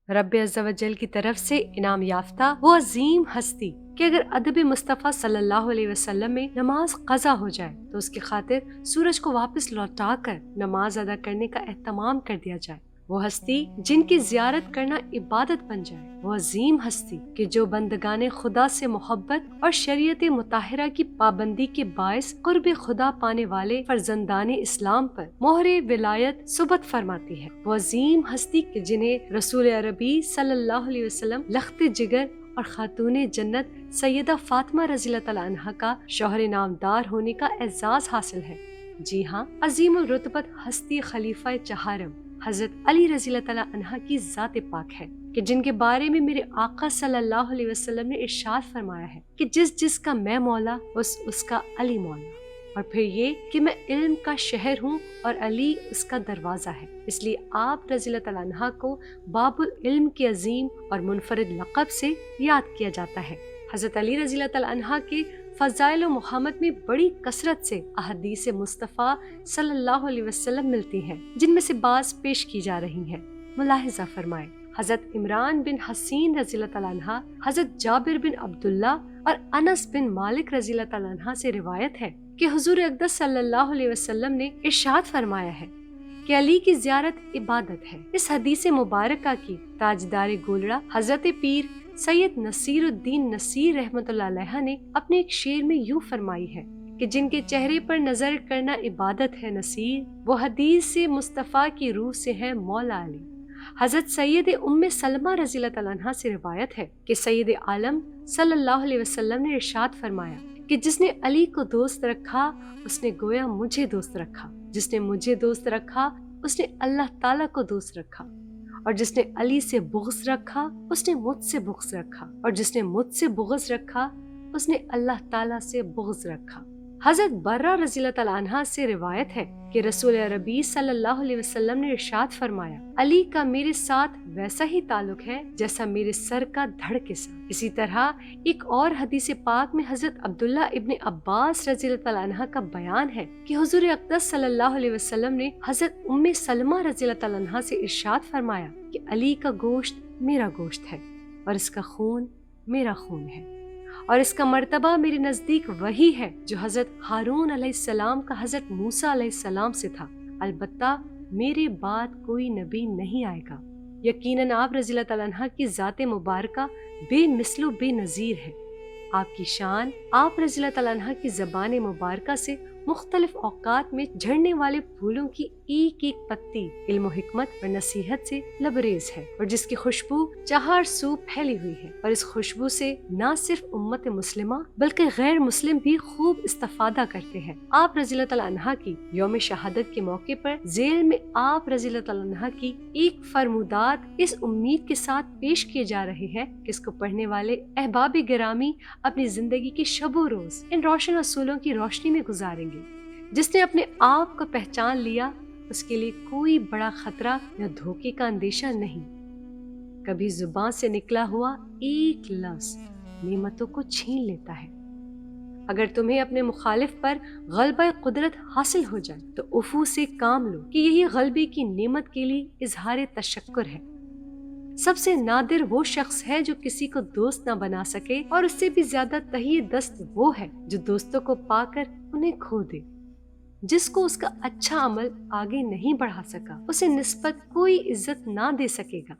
رب عز و جل کی طرف سے انعام یافتہ وہ عظیم ہستی کہ اگر ادب مصطفیٰ صلی اللہ علیہ وسلم میں نماز قضا ہو جائے تو اس کی خاطر سورج کو واپس لوٹا کر نماز ادا کرنے کا اہتمام کر دیا جائے، وہ ہستی جن کی زیارت کرنا عبادت بن جائے، وہ عظیم ہستی کہ جو بندگان خدا سے محبت اور شریعت مطہرہ کی پابندی کے باعث قرب خدا پانے والے فرزندان اسلام پر مہر ولایت ثبت فرماتی ہے، وہ عظیم ہستی کہ جنہیں رسول عربی صلی اللہ علیہ وسلم لخت جگر اور خاتون جنت سیدہ فاطمہ رضی اللہ تعالیٰ عنہا کا شوہر نامدار ہونے کا اعزاز حاصل ہے۔ جی ہاں، عظیم الرتبت ہستی خلیفہ چہارم حضرت علی رضی اللہ تعالیٰ عنہ کی ذات پاک ہے کہ جن کے بارے میں میرے آقا صلی اللہ علیہ وسلم نے ارشاد فرمایا ہے کہ جس کا میں مولا اس کا علی مولا، اور پھر یہ کہ میں علم کا شہر ہوں اور علی اس کا دروازہ ہے، اس لیے آپ رضی اللہ تعالیٰ عنہ کو باب العلم کے عظیم اور منفرد لقب سے یاد کیا جاتا ہے۔ حضرت علی رضی اللہ تعالیٰ عنہ کے فضائل و محمد میں بڑی کثرت سے احادیث مصطفیٰ صلی اللہ علیہ وسلم ملتی ہیں، جن میں سے بعض پیش کی جا رہی ہیں، ملاحظہ فرمائیں۔ حضرت عمران بن حسین رضی اللہ تعالیٰ عنہ، حضرت جابر بن عبداللہ اور انس بن مالک رضی اللہ تعالیٰ عنہ سے روایت ہے کہ حضور اقدس صلی اللہ علیہ وسلم نے ارشاد فرمایا ہے کہ علی کی زیارت عبادت ہے۔ اس حدیث مبارکہ کی تاجدار گولڑا حضرت پیر سید نصیر الدین نصیر رحمۃ اللہ علیہ نے اپنے ایک شعر میں یوں فرمائی ہے کہ جن کے چہرے پر نظر کرنا عبادت ہے نصیر، وہ حدیث سے مصطفیٰ کی روح سے ہے مولا علی۔ حضرت سید ام سلمہ رضی اللہ تعالیٰ عنہ سے روایت ہے کہ سید عالم صلی اللہ علیہ وسلم نے ارشاد فرمایا کہ جس نے علی کو دوست رکھا اس نے گویا مجھے دوست رکھا، جس نے مجھے دوست رکھا اس نے اللہ تعالیٰ کو دوست رکھا، اور جس نے علی سے بغض رکھا اس نے مجھ سے بغض رکھا، اور جس نے مجھ سے بغض رکھا اس نے اللہ تعالیٰ سے بغض رکھا۔ حضرت برہ رضی اللہ تعالیٰ عنہ سے روایت ہے کہ رسول عربی صلی اللہ علیہ وسلم نے ارشاد فرمایا، علی کا میرے ساتھ ویسا ہی تعلق ہے جیسا میرے سر کا دھڑ کے ساتھ۔ اسی طرح ایک اور حدیث پاک میں حضرت عبداللہ ابن عباس رضی اللہ تعالیٰ عنہ کا بیان ہے کہ حضور اقدس صلی اللہ علیہ وسلم نے حضرت ام سلمہ رضی اللہ تعالیٰ عنہ سے ارشاد فرمایا کہ علی کا گوشت میرا گوشت ہے اور اس کا خون میرا خون ہے، اور اس کا مرتبہ میرے نزدیک وہی ہے جو حضرت ہارون علیہ السلام کا حضرت موسیٰ علیہ السلام سے تھا، البتہ میرے بعد کوئی نبی نہیں آئے گا۔ یقیناً آپ رضی اللہ تعالیٰ عنہ کی ذات مبارکہ بے مثل و بے نظیر ہے۔ آپ کی شان آپ رضی اللہ تعالیٰ عنہ کی زبان مبارکہ سے مختلف اوقات میں جھڑنے والے پھولوں کی ایک ایک پتی علم و حکمت اور نصیحت سے لبریز ہے، اور جس کی خوشبو چہار سو پھیلی ہوئی ہے، اور اس خوشبو سے نہ صرف امت مسلمہ بلکہ غیر مسلم بھی خوب استفادہ کرتے ہیں۔ آپ رضی اللہ تعالیٰ عنہ کی یوم شہادت کے موقع پر ذیل میں آپ رضی اللہ تعالیٰ عنہ کی ایک فرمودات اس امید کے ساتھ پیش کیے جا رہے ہیں کہ اس کو پڑھنے والے احباب گرامی اپنی زندگی کے شب و روز ان روشن اصولوں کی روشنی میں گزاریں گے۔ جس نے اپنے آپ کو پہچان لیا اس کے لیے کوئی بڑا خطرہ یا دھوکے کا اندیشہ نہیں۔ کبھی زبان سے نکلا ہوا ایک لفظ نعمتوں کو چھین لیتا ہے۔ اگر تمہیں اپنے مخالف پر غلبہ قدرت حاصل ہو جائے تو عفو سے کام لو کہ یہی غلبے کی نعمت کے لیے اظہار تشکر ہے۔ سب سے نادر وہ شخص ہے جو کسی کو دوست نہ بنا سکے، اور اس سے بھی زیادہ تہیہ دست وہ ہے جو دوستوں کو پا کر انہیں کھو دے۔ جس کو اس کا اچھا عمل آگے نہیں بڑھا سکا اسے نسبت کوئی عزت نہ دے سکے گا۔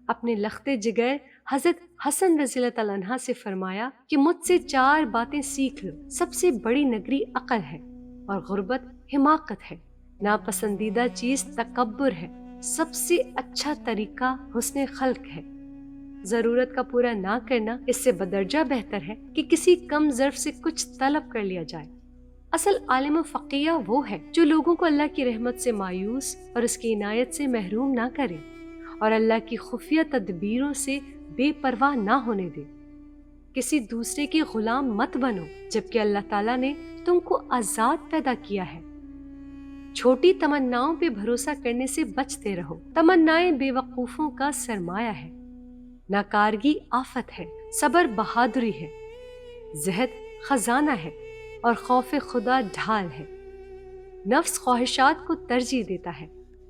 اپنے لخت جگر حضرت حسن رضی اللہ تعالیٰ عنہ سے فرمایا کہ مجھ سے 4 باتیں سیکھ لو۔ سب سے بڑی نگری عقل ہے، اور غربت حماقت ہے، ناپسندیدہ چیز تکبر ہے، سب سے اچھا طریقہ حسن خلق ہے، ضرورت کا پورا نہ کرنا اس سے بدرجہ بہتر ہے کہ کسی کم ظرف سے کچھ طلب کر لیا جائے۔ اصل عالم و فقیہ وہ ہے جو لوگوں کو اللہ کی رحمت سے مایوس اور اس کی عنایت سے محروم نہ کرے، اور اللہ کی خفیہ تدبیروں سے بے پرواہ نہ ہونے دے۔ کسی دوسرے کے غلام مت بنو جبکہ اللہ تعالیٰ نے تم کو آزاد پیدا کیا ہے۔ چھوٹی تمناؤں پہ بھروسہ کرنے سے بچتے رہو، تمنائیں بے وقوفوں کا سرمایہ ہے۔ ناکارگی آفت ہے، صبر بہادری ہے، زہد خزانہ ہے، اور خوف خدا ڈھال ہے۔ نفس خواہشات کو ترجیح دیتا ہے،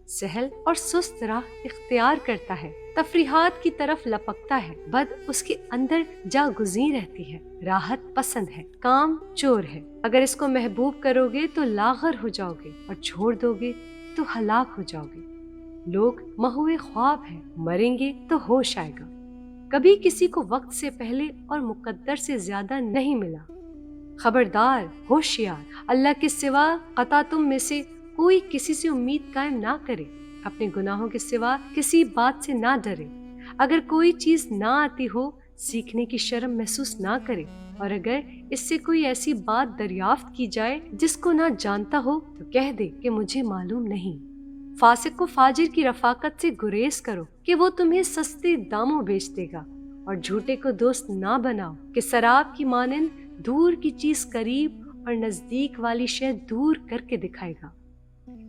سہل اور سست راہ اختیار کرتا ہے، تفریحات کی طرف لپکتا ہے، بد اس کے اندر جا گزین رہتی ہے، راحت پسند ہے، کام چور ہے۔ اگر اس کو محبوب کرو گے تو لاغر ہو جاؤ گے، اور چھوڑ دو گے تو ہلاک ہو جاؤ گے۔ لوگ مہوے خواب ہیں، مریں گے تو ہوش آئے گا۔ کبھی کسی کو وقت سے پہلے اور مقدر سے زیادہ نہیں ملا۔ خبردار، ہوشیار، اللہ کے سوا قطع تم میں سے کوئی کسی سے امید قائم نہ کرے، اپنے گناہوں کے سوا کسی بات سے نہ ڈرے۔ اگر کوئی چیز نہ آتی ہو، سیکھنے کی شرم محسوس نہ کرے، اور اگر اس سے کوئی ایسی بات دریافت کی جائے جس کو نہ جانتا ہو تو کہہ دے کہ مجھے معلوم نہیں۔ فاسق کو فاجر کی رفاقت سے گریز کرو کہ وہ تمہیں سستے داموں بیچ دے گا، اور جھوٹے کو دوست نہ بناؤ کہ سراب کی مانند دور کی چیز قریب اور نزدیک والی شے دور کر کے دکھائے گا۔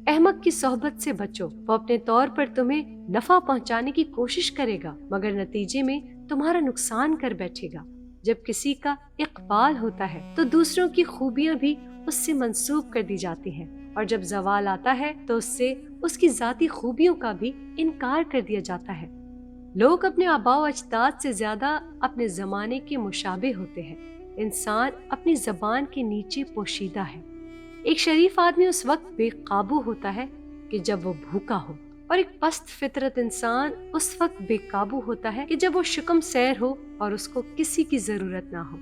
احمق کی صحبت سے بچو، وہ اپنے طور پر تمہیں نفع پہنچانے کی کوشش کرے گا مگر نتیجے میں تمہارا نقصان کر بیٹھے گا۔ جب کسی کا اقبال ہوتا ہے تو دوسروں کی خوبیاں بھی اس سے منسوب کر دی جاتی ہیں، اور جب زوال آتا ہے تو اس سے اس کی ذاتی خوبیوں کا بھی انکار کر دیا جاتا ہے۔ لوگ اپنے آباء و اجداد سے زیادہ اپنے زمانے کے مشابہ ہوتے ہیں۔ انسان اپنی زبان کے نیچے پوشیدہ ہے۔ ایک شریف آدمی اس وقت بے قابو ہوتا ہے کہ جب وہ بھوکا ہو، اور ایک پست فطرت انسان اس وقت بے قابو ہوتا ہے کہ جب وہ شکم سیر ہو اور اس کو کسی کی ضرورت نہ ہو۔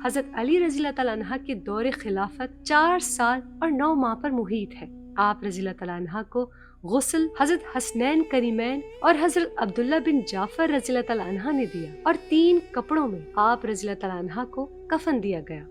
حضرت علی رضی اللہ تعالیٰ عنہ کے دور خلافت 4 سال اور 9 ماہ پر محیط ہے۔ آپ رضی اللہ تعالیٰ عنہ کو غسل حضرت حسنین کریمین اور حضرت عبداللہ بن جعفر رضی اللہ تعالیٰ عنہ نے دیا، اور 3 کپڑوں میں آپ رضی اللہ تعالیٰ عنہ کو کفن دیا گیا۔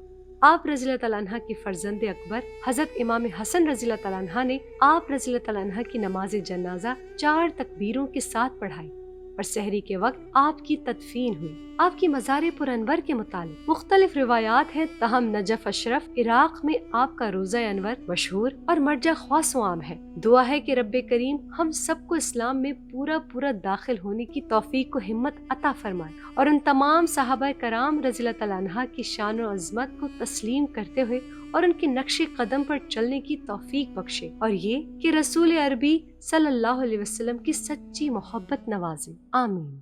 آپ رضی اللہ تعالیٰ عنہ کی فرزند اکبر حضرت امام حسن رضی اللہ تعالیٰ عنہ نے آپ رضی اللہ تعالیٰ عنہ کی نماز جنازہ 4 تکبیروں کے ساتھ پڑھائی، اور سحری کے وقت آپ کی تدفین ہوئی۔ آپ کی مزار پر انور کے متعلق مختلف روایات ہیں، تاہم نجف اشرف عراق میں آپ کا روضہ انور مشہور اور مرجع خاص و عام ہے۔ دعا ہے کہ رب کریم ہم سب کو اسلام میں پورا داخل ہونے کی توفیق و ہمت عطا فرمائے، اور ان تمام صحابہ کرام رضی اللہ تعالیٰ عنہ کی شان و عظمت کو تسلیم کرتے ہوئے اور ان کے نقش قدم پر چلنے کی توفیق بخشے، اور یہ کہ رسول عربی صلی اللہ علیہ وسلم کی سچی محبت نوازے۔ آمین۔